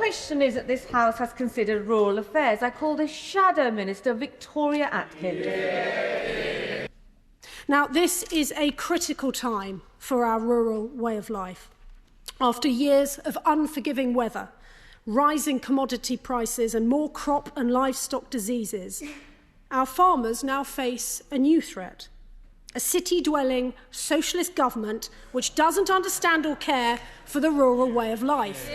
question is that this House has considered rural affairs. I call the Shadow Minister Victoria Atkins. Now, this is a critical time for our rural way of life. After years of unforgiving weather, rising commodity prices and more crop and livestock diseases, our farmers now face a new threat. A city-dwelling socialist government which doesn't understand or care for the rural way of life.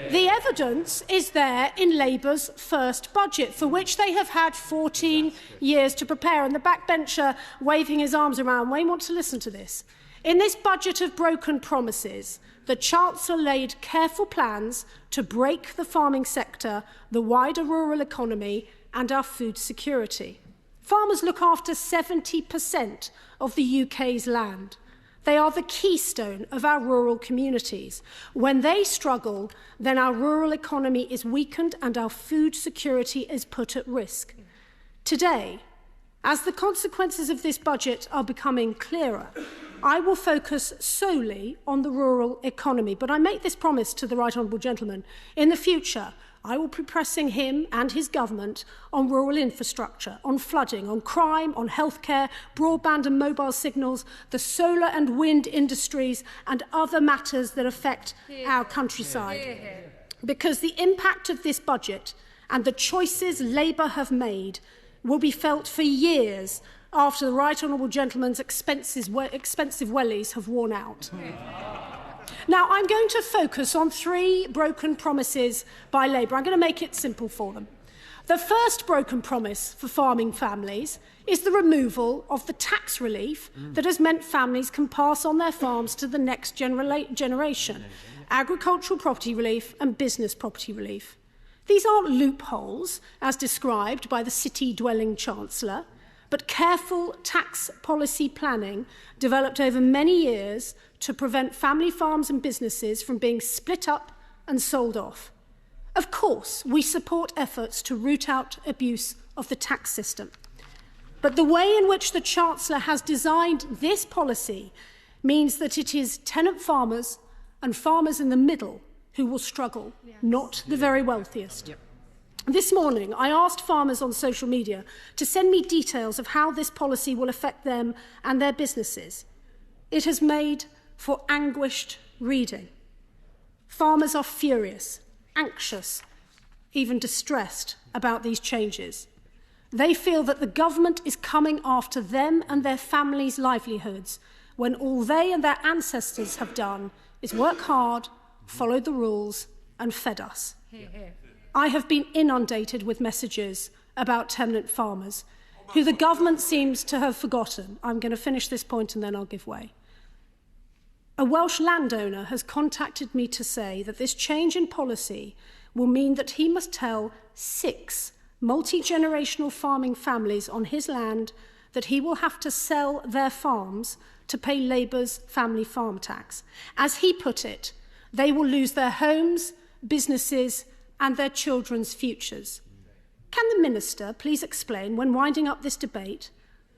The evidence is there in Labour's first budget, for which they have had 14 years to prepare. And the backbencher waving his arms around won't want to listen to this. In this budget of broken promises, the Chancellor laid careful plans to break the farming sector, the wider rural economy and our food security. Farmers look after 70% of the UK's land. They are the keystone of our rural communities. When they struggle, then our rural economy is weakened and our food security is put at risk. Today, as the consequences of this budget are becoming clearer, I will focus solely on the rural economy. But I make this promise to the Right Honourable Gentleman. In the future, I will be pressing him and his government on rural infrastructure, on flooding, on crime, on healthcare, broadband and mobile signals, the solar and wind industries and other matters that affect our countryside. Because the impact of this budget and the choices Labour have made will be felt for years after the Right Honourable Gentleman's expensive wellies have worn out. Now, I'm going to focus on 3 broken promises by Labour. I'm going to make it simple for them. The first broken promise for farming families is the removal of the tax relief that has meant families can pass on their farms to the next generation, agricultural property relief and business property relief. These aren't loopholes, as described by the city-dwelling Chancellor, but careful tax policy planning developed over many years to prevent family farms and businesses from being split up and sold off. Of course, we support efforts to root out abuse of the tax system. But the way in which the Chancellor has designed this policy means that it is tenant farmers and farmers in the middle who will struggle, not the very wealthiest. This morning, I asked farmers on social media to send me details of how this policy will affect them and their businesses. It has made for anguished reading. Farmers are furious, anxious, even distressed about these changes. They feel that the government is coming after them and their families' livelihoods when all they and their ancestors have done is work hard, followed the rules and fed us. I have been inundated with messages about tenant farmers who the government seems to have forgotten. I'm going to finish this point and then I'll give way. A Welsh landowner has contacted me to say that this change in policy will mean that he must tell 6 multi-generational farming families on his land that he will have to sell their farms to pay Labour's family farm tax. As he put it, they will lose their homes, businesses and their children's futures. Can the Minister please explain, when winding up this debate,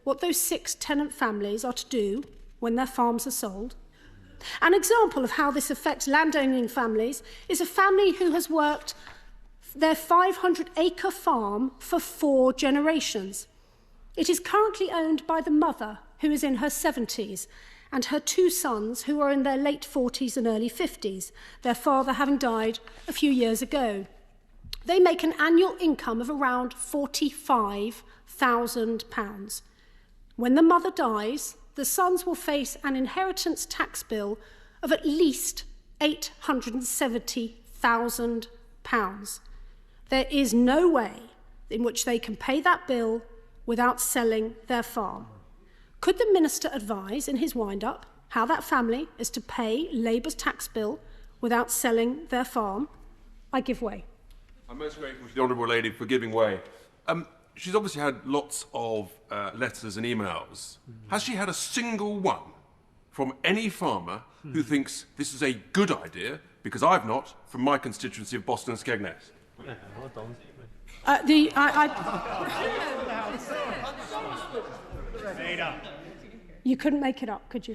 what those 6 tenant families are to do when their farms are sold? An example of how this affects landowning families is a family who has worked their 500-acre farm for 4 generations. It is currently owned by the mother, who is in her 70s, and her 2 sons, who are in their late 40s and early 50s, their father having died a few years ago. They make an annual income of around £45,000. When the mother dies, the sons will face an inheritance tax bill of at least £870,000. There is no way in which they can pay that bill without selling their farm. Could the Minister advise in his wind-up how that family is to pay Labour's tax bill without selling their farm? I give way. I'm most grateful to the Honourable Lady for giving way. She's obviously had lots of letters and emails. Has she had a single one from any farmer who thinks this is a good idea? Because I've not, from my constituency of Boston and Skegness. You couldn't make it up, could you?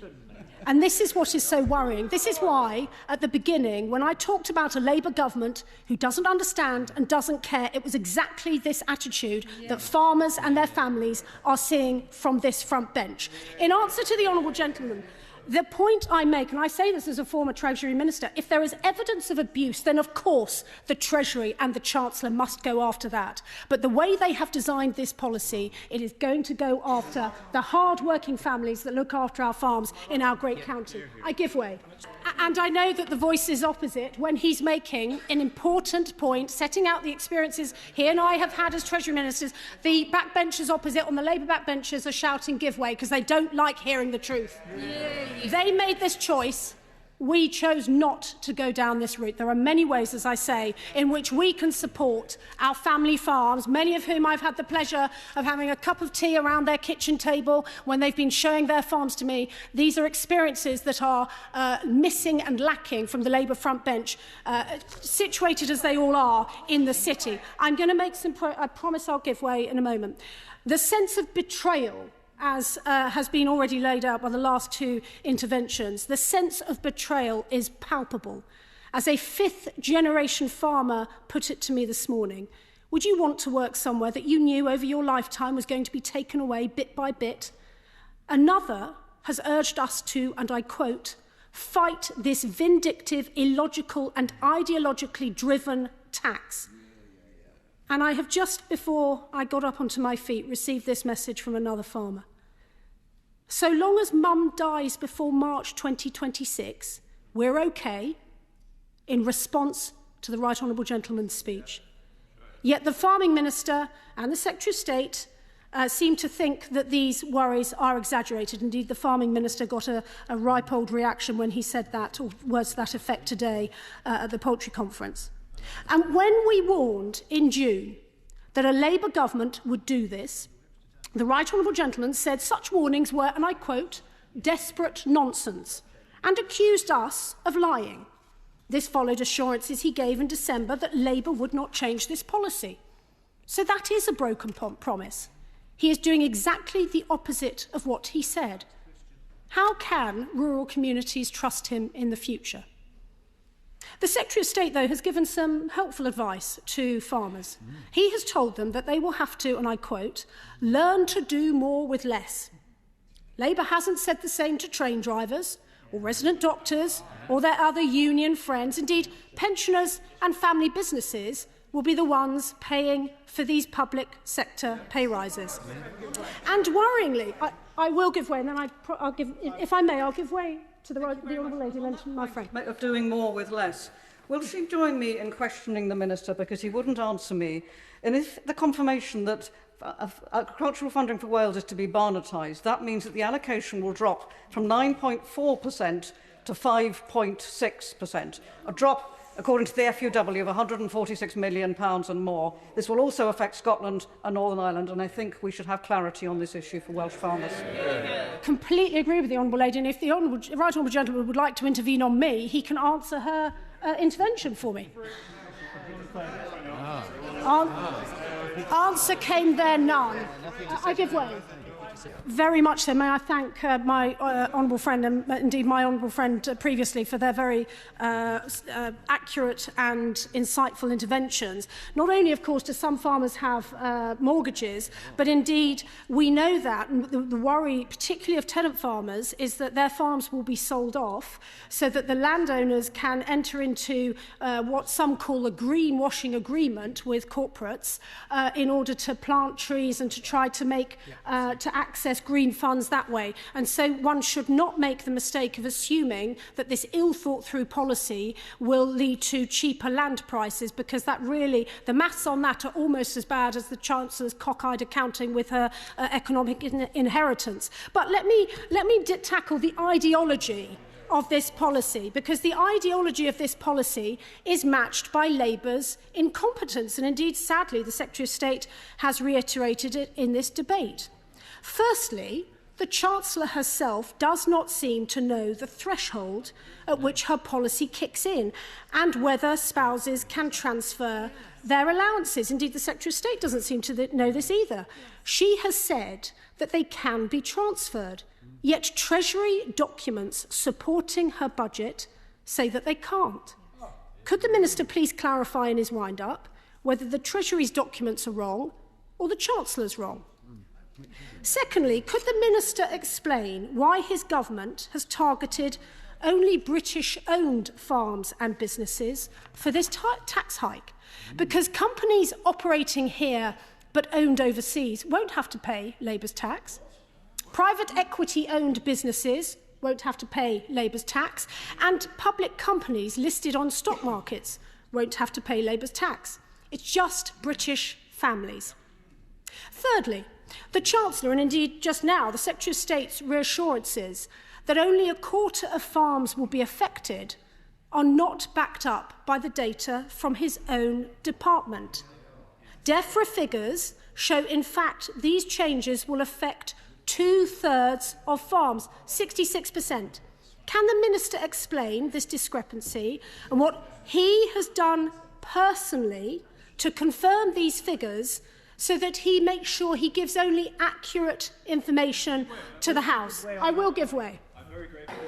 And this is what is so worrying. This is why, at the beginning, when I talked about a Labour government who doesn't understand and doesn't care, it was exactly this attitude that farmers and their families are seeing from this front bench. In answer to the honourable gentleman, the point I make, and I say this as a former Treasury Minister, if there is evidence of abuse, then of course the Treasury and the Chancellor must go after that. But the way they have designed this policy, it is going to go after the hard-working families that look after our farms in our great county. I give way. And I know that the voice is opposite when he's making an important point, setting out the experiences he and I have had as Treasury Ministers. The backbenchers opposite on the Labour backbenchers are shouting give way because they don't like hearing the truth. They made this choice. We chose not to go down this route. There are many ways, as I say, in which we can support our family farms, many of whom I've had the pleasure of having a cup of tea around their kitchen table when they've been showing their farms to me. These are experiences that are missing and lacking from the Labour front bench, situated as they all are in the city. I'm going to make some... I promise I'll give way in a moment. The sense of betrayal, as has been already laid out by the last two interventions, the sense of betrayal is palpable. As a fifth-generation farmer put it to me this morning, would you want to work somewhere that you knew over your lifetime was going to be taken away bit by bit? Another has urged us to, and I quote, fight this vindictive, illogical and ideologically driven tax. And I have just before I got up onto my feet received this message from another farmer. So long as Mum dies before March 2026, we're okay, in response to the Right Honourable Gentleman's speech. Yet the Farming Minister and the Secretary of State seem to think that these worries are exaggerated. Indeed, the Farming Minister got a ripe old reaction when he said that, or words to that effect today at the Poultry Conference. And when we warned in June that a Labour government would do this, the Right Honourable Gentleman said such warnings were, and I quote, desperate nonsense, and accused us of lying. This followed assurances he gave in December that Labour would not change this policy. So that is a broken promise. He is doing exactly the opposite of what he said. How can rural communities trust him in the future? The Secretary of State, though, has given some helpful advice to farmers. He has told them that they will have to, and I quote, learn to do more with less. Labour hasn't said the same to train drivers or resident doctors or their other union friends. Indeed, pensioners and family businesses will be the ones paying for these public sector pay rises. And worryingly, I will give way, and then I'll give, if I may, I'll give way to the Honourable Lady mentioned my friend. Of doing more with less. Will she join me in questioning the Minister because he wouldn't answer me? And if the confirmation that agricultural funding for Wales is to be Barnetised, that means that the allocation will drop from 9.4% to 5.6%, a drop, according to the FUW, of £146 million and more. This will also affect Scotland and Northern Ireland, and I think we should have clarity on this issue for Welsh farmers. Completely agree with the Honourable Lady, and if the Right Honourable Gentleman would like to intervene on me, he can answer her intervention for me. Answer came there none. I give way. Very much so. May I thank my honourable friend and indeed my honourable friend previously for their very accurate and insightful interventions. Not only, of course, do some farmers have mortgages, but indeed we know that the worry, particularly of tenant farmers, is that their farms will be sold off so that the landowners can enter into what some call a greenwashing agreement with corporates in order to plant trees and to try to make to access green funds that way. And so one should not make the mistake of assuming that this ill-thought-through policy will lead to cheaper land prices, because that really, the maths on that are almost as bad as the Chancellor's cockeyed accounting with her economic inheritance. But let me tackle the ideology of this policy, because the ideology of this policy is matched by Labour's incompetence, and indeed, sadly, the Secretary of State has reiterated it in this debate. Firstly, the Chancellor herself does not seem to know the threshold at which her policy kicks in and whether spouses can transfer their allowances. Indeed, the Secretary of State doesn't seem to know this either. She has said that they can be transferred. Yet Treasury documents supporting her budget say that they can't. Could the Minister please clarify in his wind-up whether the Treasury's documents are wrong or the Chancellor's wrong? Secondly, could the Minister explain why his government has targeted only British-owned farms and businesses for this tax hike? Because companies operating here but owned overseas won't have to pay Labour's tax. Private equity-owned businesses won't have to pay Labour's tax, and public companies listed on stock markets won't have to pay Labour's tax. It's just British families. Thirdly, the Chancellor, and indeed just now the Secretary of State's reassurances that only a quarter of farms will be affected are not backed up by the data from his own department. DEFRA figures show, in fact, these changes will affect 2/3 of farms, 66%. Can the Minister explain this discrepancy and what he has done personally to confirm these figures so that he makes sure he gives only accurate information to the House? I will give way.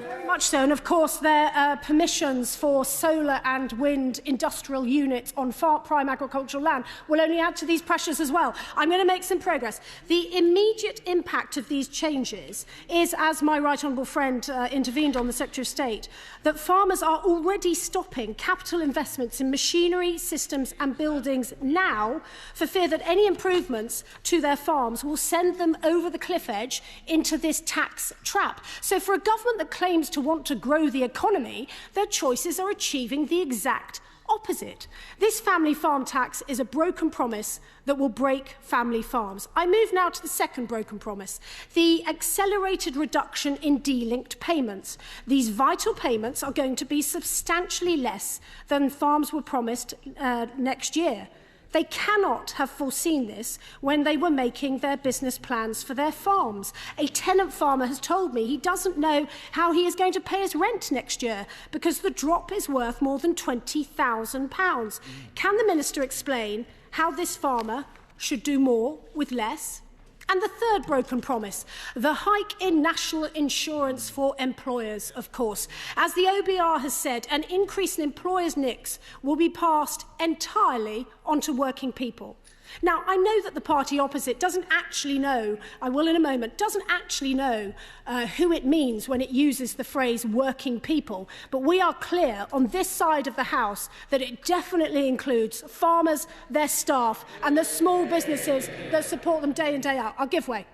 Very much so, and of course their permissions for solar and wind industrial units on prime agricultural land will only add to these pressures as well. I'm going to make some progress. The immediate impact of these changes is, as my right honourable friend intervened on, the Secretary of State, that farmers are already stopping capital investments in machinery, systems and buildings now for fear that any improvements to their farms will send them over the cliff edge into this tax trap. So for a government that claims to want to grow the economy, their choices are achieving the exact opposite. This family farm tax is a broken promise that will break family farms. I move now to the second broken promise, the accelerated reduction in de-linked payments. These vital payments are going to be substantially less than farms were promised next year. They cannot have foreseen this when they were making their business plans for their farms. A tenant farmer has told me he doesn't know how he is going to pay his rent next year because the drop is worth more than £20,000. Can the Minister explain how this farmer should do more with less? And the third broken promise, the hike in national insurance for employers, of course. As the OBR has said, an increase in employers' NICs will be passed entirely onto working people. Now, I know that the party opposite doesn't actually know, I will in a moment, doesn't actually know who it means when it uses the phrase working people, but we are clear on this side of the House that it definitely includes farmers, their staff and the small businesses that support them day in, day out. I'll give way.